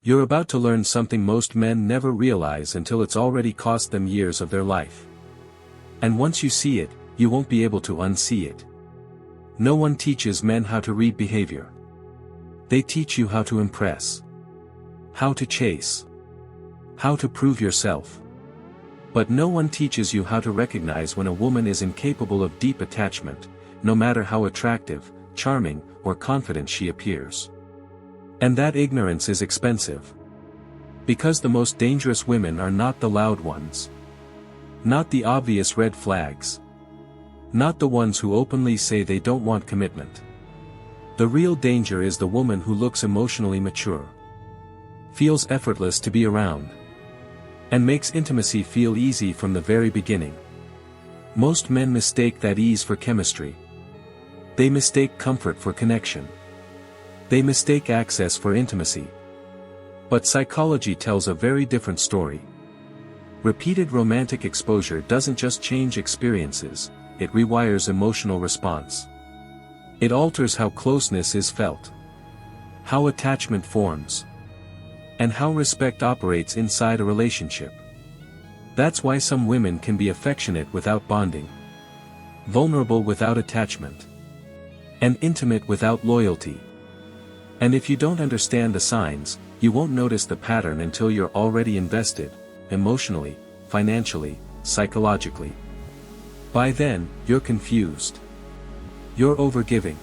You're about to learn something most men never realize until it's already cost them years of their life. And once you see it, you won't be able to unsee it. No one teaches men how to read behavior. They teach you how to impress, how to chase, how to prove yourself. But no one teaches you how to recognize when a woman is incapable of deep attachment, no matter how attractive, charming, or confident she appears. And that ignorance is expensive. Because the most dangerous women are not the loud ones. Not the obvious red flags. Not the ones who openly say they don't want commitment. The real danger is the woman who looks emotionally mature, feels effortless to be around, and makes intimacy feel easy from the very beginning. Most men mistake that ease for chemistry. They mistake comfort for connection. They mistake access for intimacy. But psychology tells a very different story. Repeated romantic exposure doesn't just change experiences, it rewires emotional response. It alters how closeness is felt, how attachment forms, and how respect operates inside a relationship. That's why some women can be affectionate without bonding, vulnerable without attachment, and intimate without loyalty. And if you don't understand the signs, you won't notice the pattern until you're already invested, emotionally, financially, psychologically. By then, you're confused. You're overgiving.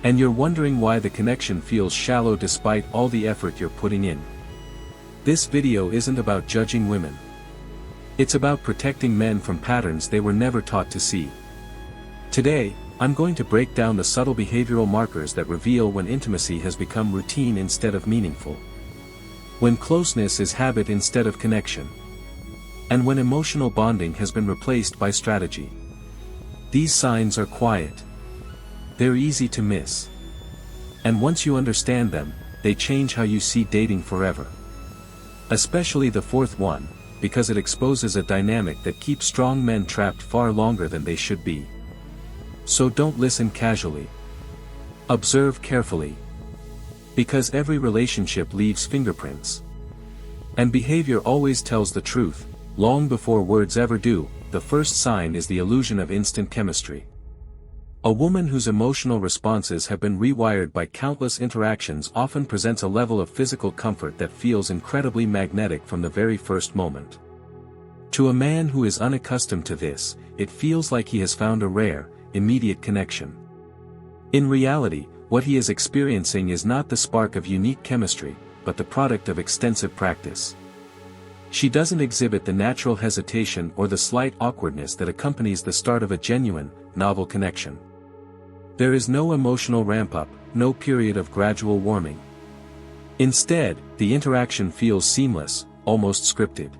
And you're wondering why the connection feels shallow despite all the effort you're putting in. This video isn't about judging women. It's about protecting men from patterns they were never taught to see. Today, I'm going to break down the subtle behavioral markers that reveal when intimacy has become routine instead of meaningful. When closeness is habit instead of connection. And when emotional bonding has been replaced by strategy. These signs are quiet. They're easy to miss. And once you understand them, they change how you see dating forever. Especially the fourth one, because it exposes a dynamic that keeps strong men trapped far longer than they should be. So don't listen casually. Observe carefully. Because every relationship leaves fingerprints. And behavior always tells the truth, long before words ever do. The first sign is the illusion of instant chemistry. A woman whose emotional responses have been rewired by countless interactions often presents a level of physical comfort that feels incredibly magnetic from the very first moment. To a man who is unaccustomed to this, it feels like he has found a rare, immediate connection. In reality, what he is experiencing is not the spark of unique chemistry, but the product of extensive practice. She doesn't exhibit the natural hesitation or the slight awkwardness that accompanies the start of a genuine, novel connection. There is no emotional ramp-up, no period of gradual warming. Instead, the interaction feels seamless, almost scripted.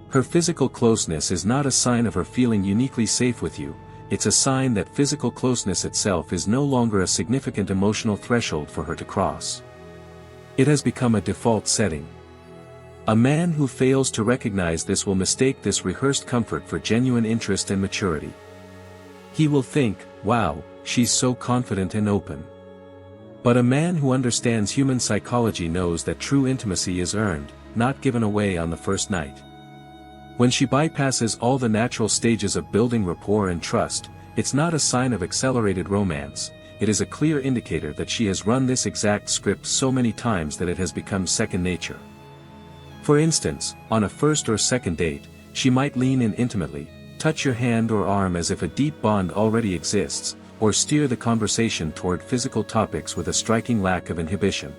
Her physical closeness is not a sign of her feeling uniquely safe with you, it's a sign that physical closeness itself is no longer a significant emotional threshold for her to cross. It has become a default setting. A man who fails to recognize this will mistake this rehearsed comfort for genuine interest and maturity. He will think, wow, she's so confident and open. But a man who understands human psychology knows that true intimacy is earned, not given away on the first night. When she bypasses all the natural stages of building rapport and trust, it's not a sign of accelerated romance, it is a clear indicator that she has run this exact script so many times that it has become second nature. For instance, on a first or second date, she might lean in intimately, touch your hand or arm as if a deep bond already exists, or steer the conversation toward physical topics with a striking lack of inhibition.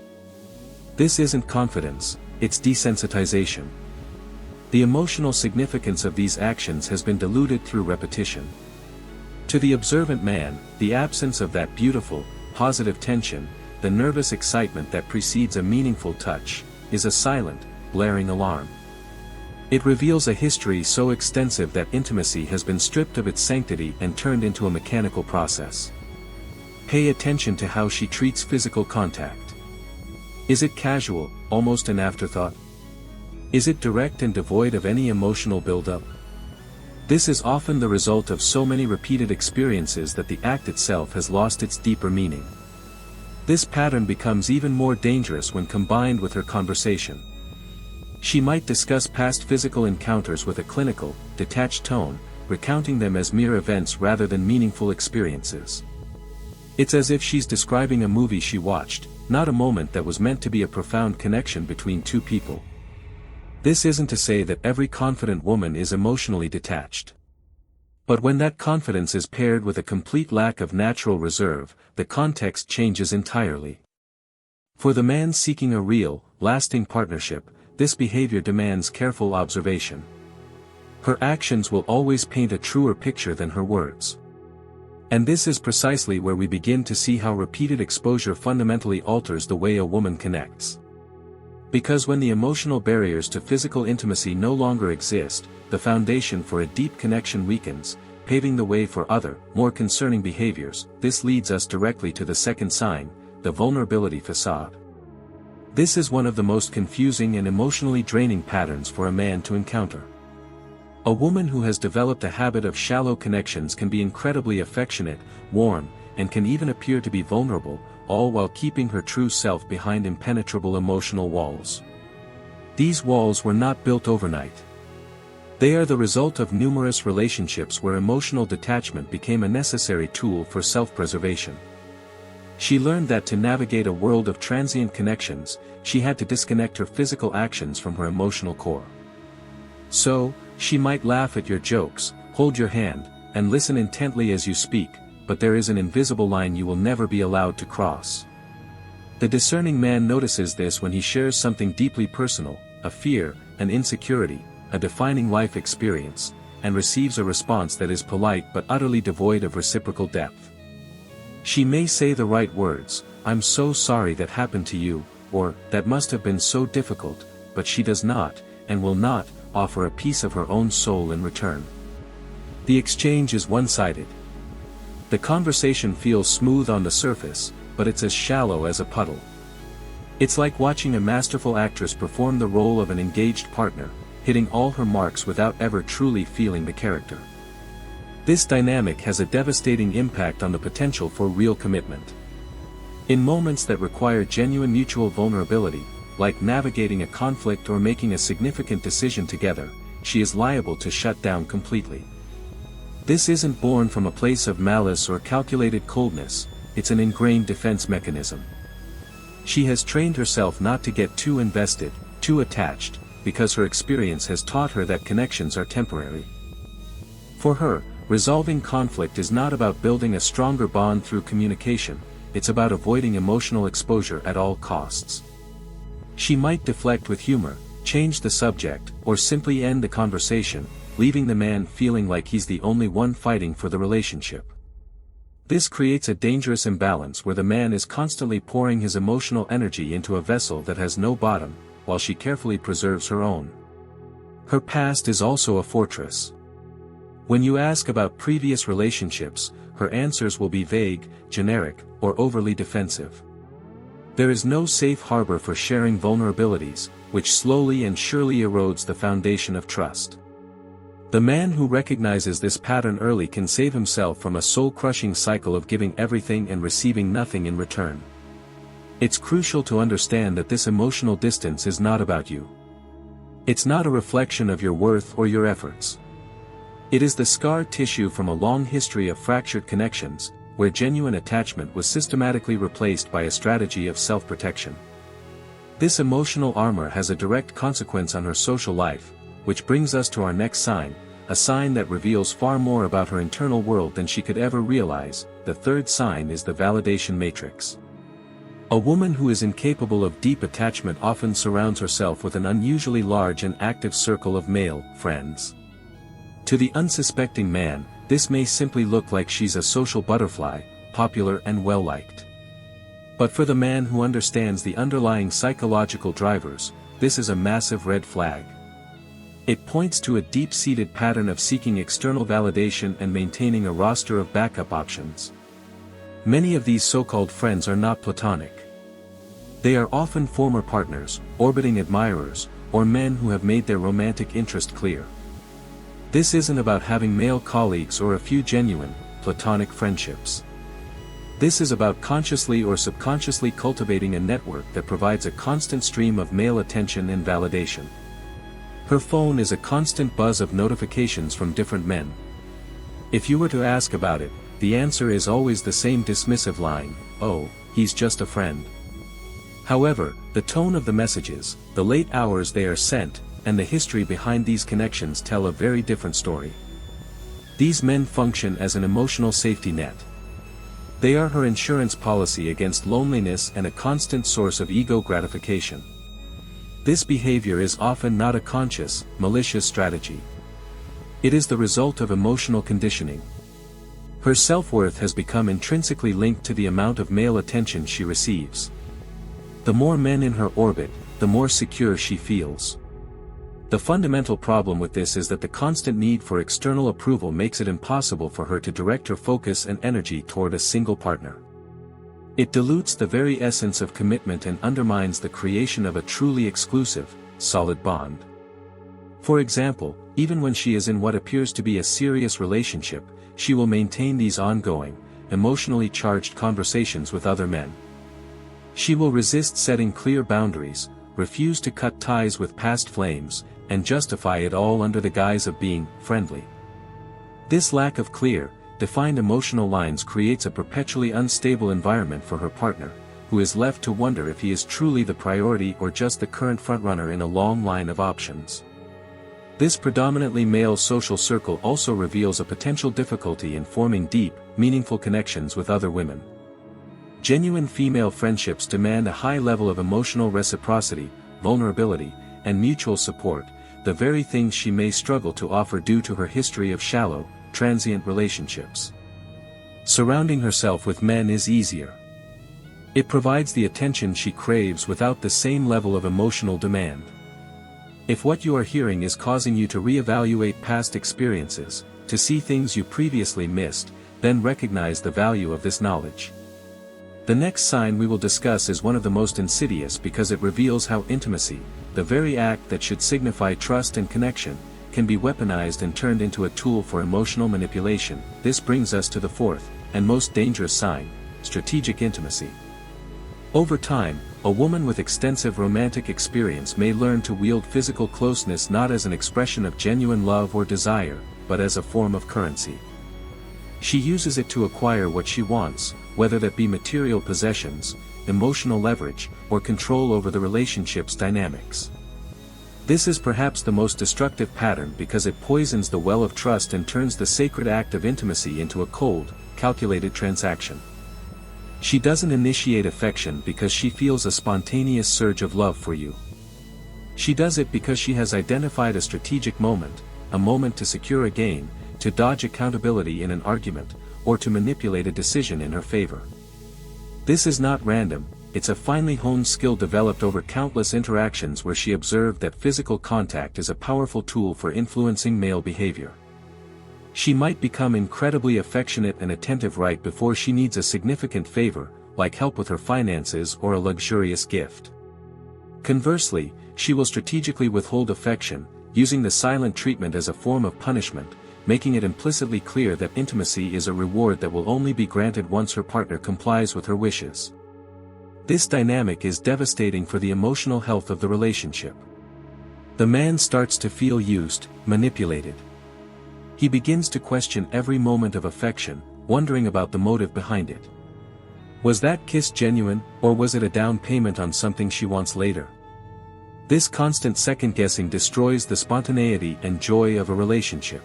This isn't confidence, it's desensitization. The emotional significance of these actions has been diluted through repetition. To the observant man, the absence of that beautiful, positive tension, the nervous excitement that precedes a meaningful touch, is a silent, blaring alarm. It reveals a history so extensive that intimacy has been stripped of its sanctity and turned into a mechanical process. Pay attention to how she treats physical contact. Is it casual, almost an afterthought? Is it direct and devoid of any emotional buildup? This is often the result of so many repeated experiences that the act itself has lost its deeper meaning. This pattern becomes even more dangerous when combined with her conversation. She might discuss past physical encounters with a clinical, detached tone, recounting them as mere events rather than meaningful experiences. It's as if she's describing a movie she watched, not a moment that was meant to be a profound connection between two people. This isn't to say that every confident woman is emotionally detached. But when that confidence is paired with a complete lack of natural reserve, the context changes entirely. For the man seeking a real, lasting partnership, this behavior demands careful observation. Her actions will always paint a truer picture than her words. And this is precisely where we begin to see how repeated exposure fundamentally alters the way a woman connects. Because when the emotional barriers to physical intimacy no longer exist, the foundation for a deep connection weakens, paving the way for other, more concerning behaviors. This leads us directly to the second sign, the vulnerability facade. This is one of the most confusing and emotionally draining patterns for a man to encounter. A woman who has developed a habit of shallow connections can be incredibly affectionate, warm, and can even appear to be vulnerable, all while keeping her true self behind impenetrable emotional walls. These walls were not built overnight. They are the result of numerous relationships where emotional detachment became a necessary tool for self-preservation. She learned that to navigate a world of transient connections, she had to disconnect her physical actions from her emotional core. So, she might laugh at your jokes, hold your hand, and listen intently as you speak, but there is an invisible line you will never be allowed to cross. The discerning man notices this when he shares something deeply personal, a fear, an insecurity, a defining life experience, and receives a response that is polite but utterly devoid of reciprocal depth. She may say the right words, "I'm so sorry that happened to you," or "that must have been so difficult," but she does not, and will not, offer a piece of her own soul in return. The exchange is one-sided. The conversation feels smooth on the surface, but it's as shallow as a puddle. It's like watching a masterful actress perform the role of an engaged partner, hitting all her marks without ever truly feeling the character. This dynamic has a devastating impact on the potential for real commitment. In moments that require genuine mutual vulnerability, like navigating a conflict or making a significant decision together, she is liable to shut down completely. This isn't born from a place of malice or calculated coldness, it's an ingrained defense mechanism. She has trained herself not to get too invested, too attached, because her experience has taught her that connections are temporary. For her, resolving conflict is not about building a stronger bond through communication, it's about avoiding emotional exposure at all costs. She might deflect with humor, change the subject, or simply end the conversation, leaving the man feeling like he's the only one fighting for the relationship. This creates a dangerous imbalance where the man is constantly pouring his emotional energy into a vessel that has no bottom, while she carefully preserves her own. Her past is also a fortress. When you ask about previous relationships, her answers will be vague, generic, or overly defensive. There is no safe harbor for sharing vulnerabilities, which slowly and surely erodes the foundation of trust. The man who recognizes this pattern early can save himself from a soul-crushing cycle of giving everything and receiving nothing in return. It's crucial to understand that this emotional distance is not about you. It's not a reflection of your worth or your efforts. It is the scar tissue from a long history of fractured connections, where genuine attachment was systematically replaced by a strategy of self-protection. This emotional armor has a direct consequence on her social life, which brings us to our next sign, a sign that reveals far more about her internal world than she could ever realize. The third sign is the validation matrix. A woman who is incapable of deep attachment often surrounds herself with an unusually large and active circle of male friends. To the unsuspecting man, this may simply look like she's a social butterfly, popular and well-liked. But for the man who understands the underlying psychological drivers, this is a massive red flag. It points to a deep-seated pattern of seeking external validation and maintaining a roster of backup options. Many of these so-called friends are not platonic. They are often former partners, orbiting admirers, or men who have made their romantic interest clear. This isn't about having male colleagues or a few genuine, platonic friendships. This is about consciously or subconsciously cultivating a network that provides a constant stream of male attention and validation. Her phone is a constant buzz of notifications from different men. If you were to ask about it, the answer is always the same dismissive line, "Oh, he's just a friend." However, the tone of the messages, the late hours they are sent, and the history behind these connections tell a very different story. These men function as an emotional safety net. They are her insurance policy against loneliness and a constant source of ego gratification. This behavior is often not a conscious, malicious strategy. It is the result of emotional conditioning. Her self-worth has become intrinsically linked to the amount of male attention she receives. The more men in her orbit, the more secure she feels. The fundamental problem with this is that the constant need for external approval makes it impossible for her to direct her focus and energy toward a single partner. It dilutes the very essence of commitment and undermines the creation of a truly exclusive, solid bond. For example, even when she is in what appears to be a serious relationship, she will maintain these ongoing, emotionally charged conversations with other men. She will resist setting clear boundaries, refuse to cut ties with past flames, and justify it all under the guise of being friendly. This lack of clear, defined emotional lines creates a perpetually unstable environment for her partner, who is left to wonder if he is truly the priority or just the current frontrunner in a long line of options. This predominantly male social circle also reveals a potential difficulty in forming deep, meaningful connections with other women. Genuine female friendships demand a high level of emotional reciprocity, vulnerability, and mutual support, the very things she may struggle to offer due to her history of shallow, transient relationships. Surrounding herself with men is easier. It provides the attention she craves without the same level of emotional demand. If what you are hearing is causing you to reevaluate past experiences, to see things you previously missed, then recognize the value of this knowledge. The next sign we will discuss is one of the most insidious because it reveals how intimacy, the very act that should signify trust and connection, can be weaponized and turned into a tool for emotional manipulation. This brings us to the fourth, and most dangerous sign, strategic intimacy. Over time, a woman with extensive romantic experience may learn to wield physical closeness not as an expression of genuine love or desire, but as a form of currency. She uses it to acquire what she wants, whether that be material possessions, emotional leverage, or control over the relationship's dynamics. This is perhaps the most destructive pattern because it poisons the well of trust and turns the sacred act of intimacy into a cold, calculated transaction. She doesn't initiate affection because she feels a spontaneous surge of love for you. She does it because she has identified a strategic moment, a moment to secure a gain, to dodge accountability in an argument, or to manipulate a decision in her favor. This is not random, it's a finely honed skill developed over countless interactions where she observed that physical contact is a powerful tool for influencing male behavior. She might become incredibly affectionate and attentive right before she needs a significant favor, like help with her finances or a luxurious gift. Conversely, she will strategically withhold affection, using the silent treatment as a form of punishment, making it implicitly clear that intimacy is a reward that will only be granted once her partner complies with her wishes. This dynamic is devastating for the emotional health of the relationship. The man starts to feel used, manipulated. He begins to question every moment of affection, wondering about the motive behind it. Was that kiss genuine, or was it a down payment on something she wants later? This constant second-guessing destroys the spontaneity and joy of a relationship.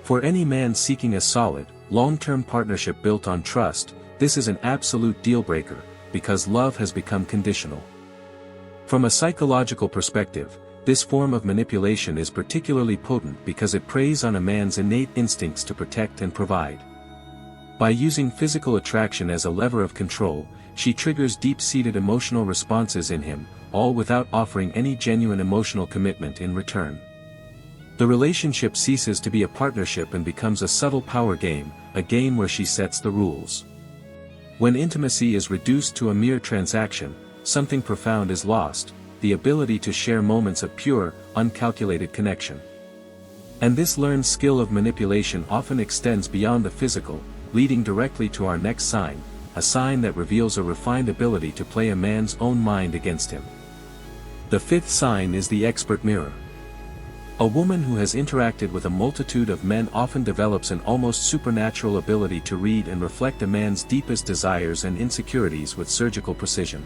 For any man seeking a solid, long-term partnership built on trust, this is an absolute deal-breaker, because love has become conditional. From a psychological perspective, this form of manipulation is particularly potent because it preys on a man's innate instincts to protect and provide. By using physical attraction as a lever of control, she triggers deep-seated emotional responses in him, all without offering any genuine emotional commitment in return. The relationship ceases to be a partnership and becomes a subtle power game, a game where she sets the rules. When intimacy is reduced to a mere transaction, something profound is lost, the ability to share moments of pure, uncalculated connection. And this learned skill of manipulation often extends beyond the physical, leading directly to our next sign, a sign that reveals a refined ability to play a man's own mind against him. The fifth sign is the expert mirror. A woman who has interacted with a multitude of men often develops an almost supernatural ability to read and reflect a man's deepest desires and insecurities with surgical precision.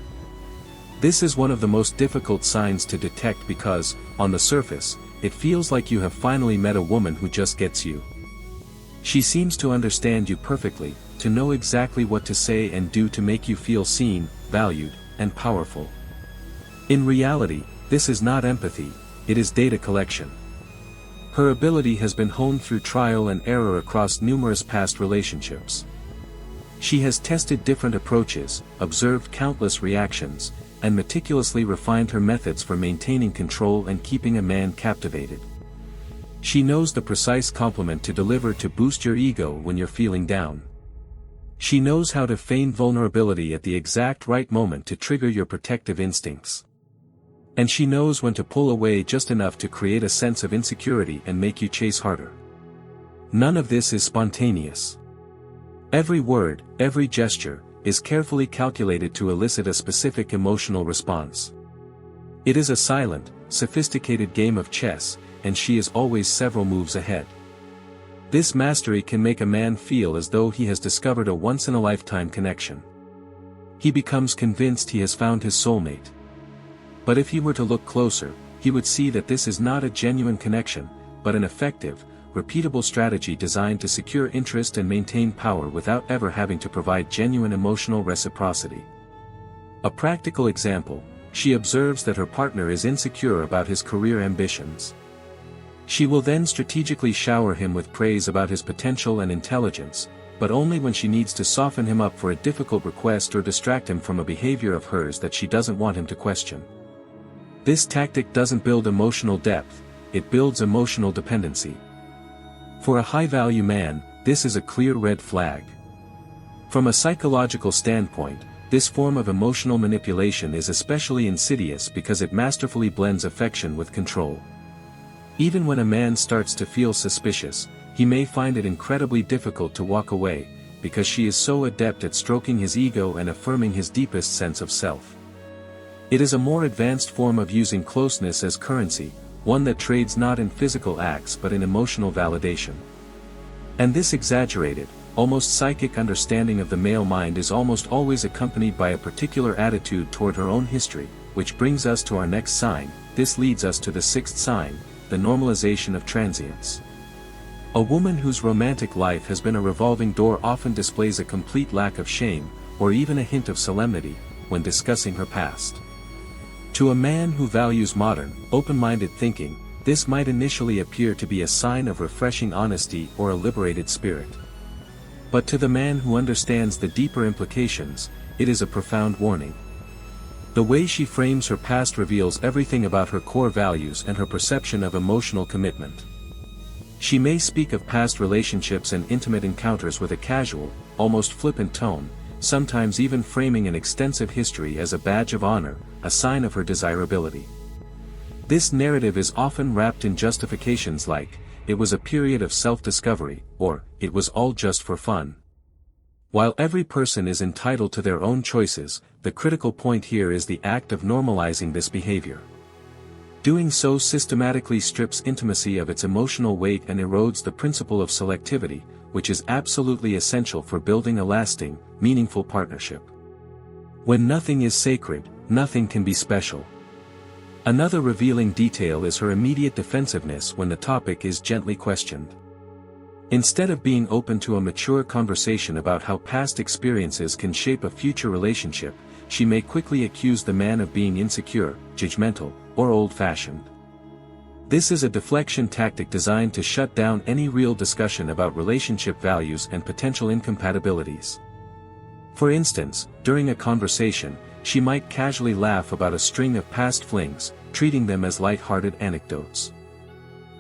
This is one of the most difficult signs to detect because, on the surface, it feels like you have finally met a woman who just gets you. She seems to understand you perfectly, to know exactly what to say and do to make you feel seen, valued, and powerful. In reality, this is not empathy, it is data collection. Her ability has been honed through trial and error across numerous past relationships. She has tested different approaches, observed countless reactions, and meticulously refined her methods for maintaining control and keeping a man captivated. She knows the precise compliment to deliver to boost your ego when you're feeling down. She knows how to feign vulnerability at the exact right moment to trigger your protective instincts. And she knows when to pull away just enough to create a sense of insecurity and make you chase harder. None of this is spontaneous. Every word, every gesture, is carefully calculated to elicit a specific emotional response. It is a silent, sophisticated game of chess, and she is always several moves ahead. This mastery can make a man feel as though he has discovered a once-in-a-lifetime connection. He becomes convinced he has found his soulmate. But if he were to look closer, he would see that this is not a genuine connection, but an effective, repeatable strategy designed to secure interest and maintain power without ever having to provide genuine emotional reciprocity. A practical example, she observes that her partner is insecure about his career ambitions. She will then strategically shower him with praise about his potential and intelligence, but only when she needs to soften him up for a difficult request or distract him from a behavior of hers that she doesn't want him to question. This tactic doesn't build emotional depth, it builds emotional dependency. For a high-value man, this is a clear red flag. From a psychological standpoint, this form of emotional manipulation is especially insidious because it masterfully blends affection with control. Even when a man starts to feel suspicious, he may find it incredibly difficult to walk away, because she is so adept at stroking his ego and affirming his deepest sense of self. It is a more advanced form of using closeness as currency, one that trades not in physical acts but in emotional validation. And this exaggerated, almost psychic understanding of the male mind is almost always accompanied by a particular attitude toward her own history, which brings us to our next sign. This leads us to the sixth sign, the normalization of transience. A woman whose romantic life has been a revolving door often displays a complete lack of shame, or even a hint of solemnity, when discussing her past. To a man who values modern, open-minded thinking, this might initially appear to be a sign of refreshing honesty or a liberated spirit. But to the man who understands the deeper implications, it is a profound warning. The way she frames her past reveals everything about her core values and her perception of emotional commitment. She may speak of past relationships and intimate encounters with a casual, almost flippant tone, sometimes even framing an extensive history as a badge of honor, a sign of her desirability. This narrative is often wrapped in justifications like, "It was a period of self-discovery," or, "It was all just for fun." While every person is entitled to their own choices, the critical point here is the act of normalizing this behavior. Doing so systematically strips intimacy of its emotional weight and erodes the principle of selectivity, which is absolutely essential for building a lasting, meaningful partnership. When nothing is sacred, nothing can be special. Another revealing detail is her immediate defensiveness when the topic is gently questioned. Instead of being open to a mature conversation about how past experiences can shape a future relationship, she may quickly accuse the man of being insecure, judgmental, or old-fashioned. This is a deflection tactic designed to shut down any real discussion about relationship values and potential incompatibilities. For instance, during a conversation, she might casually laugh about a string of past flings, treating them as light-hearted anecdotes.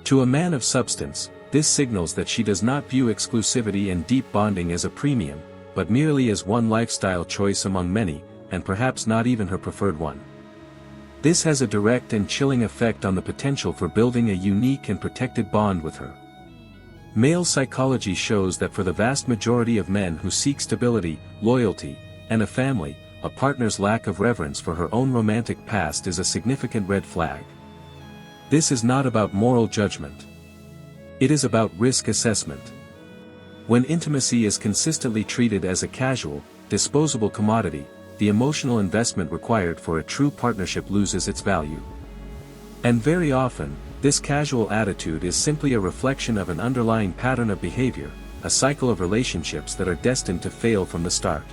To a man of substance, this signals that she does not view exclusivity and deep bonding as a premium, but merely as one lifestyle choice among many, and perhaps not even her preferred one. This has a direct and chilling effect on the potential for building a unique and protected bond with her. Male psychology shows that for the vast majority of men who seek stability, loyalty, and a family, a partner's lack of reverence for her own romantic past is a significant red flag. This is not about moral judgment. It is about risk assessment. When intimacy is consistently treated as a casual, disposable commodity, the emotional investment required for a true partnership loses its value. And very often, this casual attitude is simply a reflection of an underlying pattern of behavior, a cycle of relationships that are destined to fail from the start.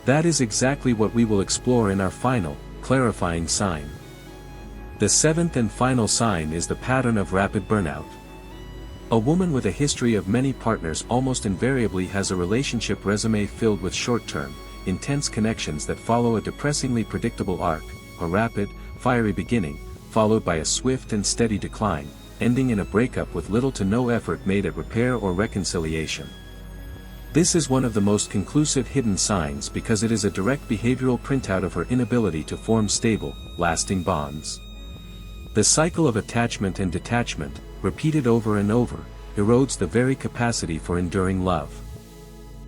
That is exactly what we will explore in our final, clarifying sign. The seventh and final sign is the pattern of rapid burnout. A woman with a history of many partners almost invariably has a relationship resume filled with short-term, intense connections that follow a depressingly predictable arc, a rapid, fiery beginning, followed by a swift and steady decline, ending in a breakup with little to no effort made at repair or reconciliation. This is one of the most conclusive hidden signs because it is a direct behavioral printout of her inability to form stable, lasting bonds. The cycle of attachment and detachment, repeated over and over, erodes the very capacity for enduring love.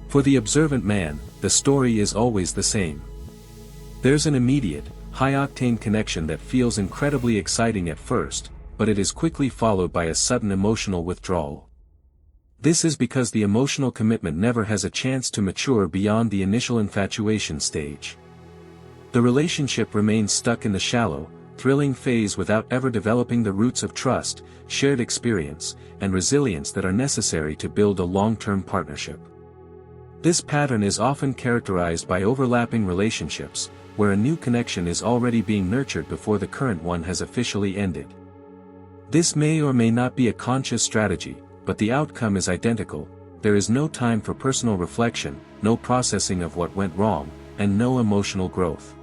For the observant man, the story is always the same. There's an immediate, high-octane connection that feels incredibly exciting at first, but it is quickly followed by a sudden emotional withdrawal. This is because the emotional commitment never has a chance to mature beyond the initial infatuation stage. The relationship remains stuck in the shallow, thrilling phase without ever developing the roots of trust, shared experience, and resilience that are necessary to build a long-term partnership. This pattern is often characterized by overlapping relationships, where a new connection is already being nurtured before the current one has officially ended. This may or may not be a conscious strategy, but the outcome is identical. There is no time for personal reflection, no processing of what went wrong, and no emotional growth.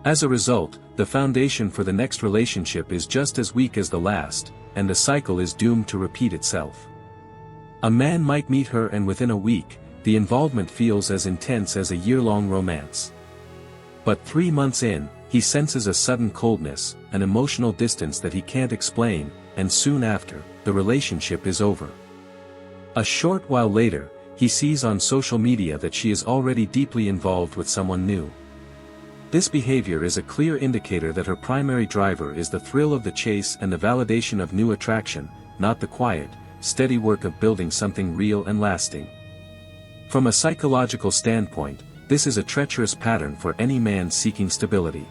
As a result, the foundation for the next relationship is just as weak as the last, and the cycle is doomed to repeat itself. A man might meet her and within a week, the involvement feels as intense as a year-long romance. But 3 months in, he senses a sudden coldness, an emotional distance that he can't explain, and soon after, the relationship is over. A short while later, he sees on social media that she is already deeply involved with someone new. This behavior is a clear indicator that her primary driver is the thrill of the chase and the validation of new attraction, not the quiet, steady work of building something real and lasting. From a psychological standpoint, this is a treacherous pattern for any man seeking stability.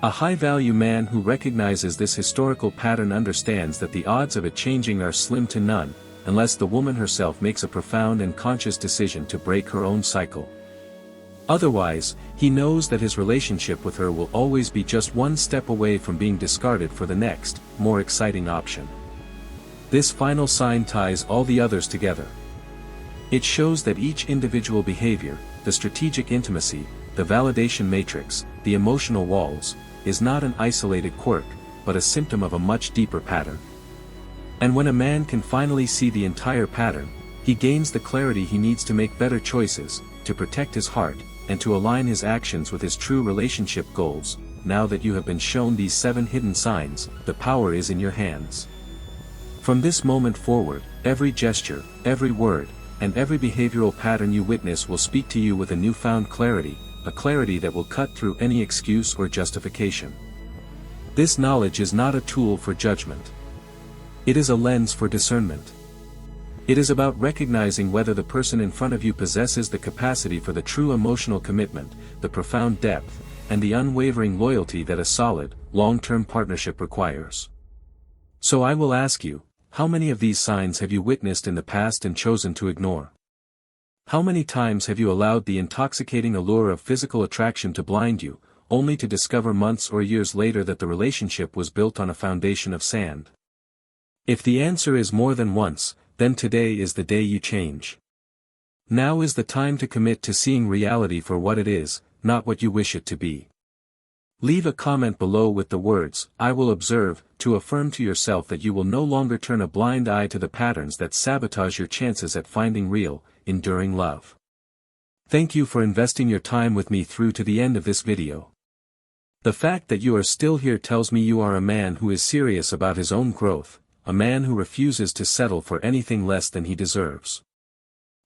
A high-value man who recognizes this historical pattern understands that the odds of it changing are slim to none, unless the woman herself makes a profound and conscious decision to break her own cycle. Otherwise, he knows that his relationship with her will always be just one step away from being discarded for the next, more exciting option. This final sign ties all the others together. It shows that each individual behavior, the strategic intimacy, the validation matrix, the emotional walls, is not an isolated quirk, but a symptom of a much deeper pattern. And when a man can finally see the entire pattern, he gains the clarity he needs to make better choices, to protect his heart, and to align his actions with his true relationship goals. Now that you have been shown these 7 hidden signs, the power is in your hands. From this moment forward, every gesture, every word, and every behavioral pattern you witness will speak to you with a newfound clarity, a clarity that will cut through any excuse or justification. This knowledge is not a tool for judgment. It is a lens for discernment. It is about recognizing whether the person in front of you possesses the capacity for the true emotional commitment, the profound depth, and the unwavering loyalty that a solid, long-term partnership requires. So I will ask you, how many of these signs have you witnessed in the past and chosen to ignore? How many times have you allowed the intoxicating allure of physical attraction to blind you, only to discover months or years later that the relationship was built on a foundation of sand? If the answer is more than once, then today is the day you change. Now is the time to commit to seeing reality for what it is, not what you wish it to be. Leave a comment below with the words, "I will observe," to affirm to yourself that you will no longer turn a blind eye to the patterns that sabotage your chances at finding real, enduring love. Thank you for investing your time with me through to the end of this video. The fact that you are still here tells me you are a man who is serious about his own growth, a a man who refuses to settle for anything less than he deserves.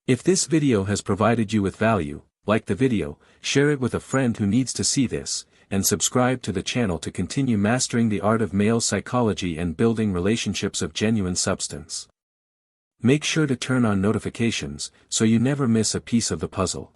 If this video has provided you with value, like the video, share it with a friend who needs to see this, and subscribe to the channel to continue mastering the art of male psychology and building relationships of genuine substance. Make sure to turn on notifications, so you never miss a piece of the puzzle.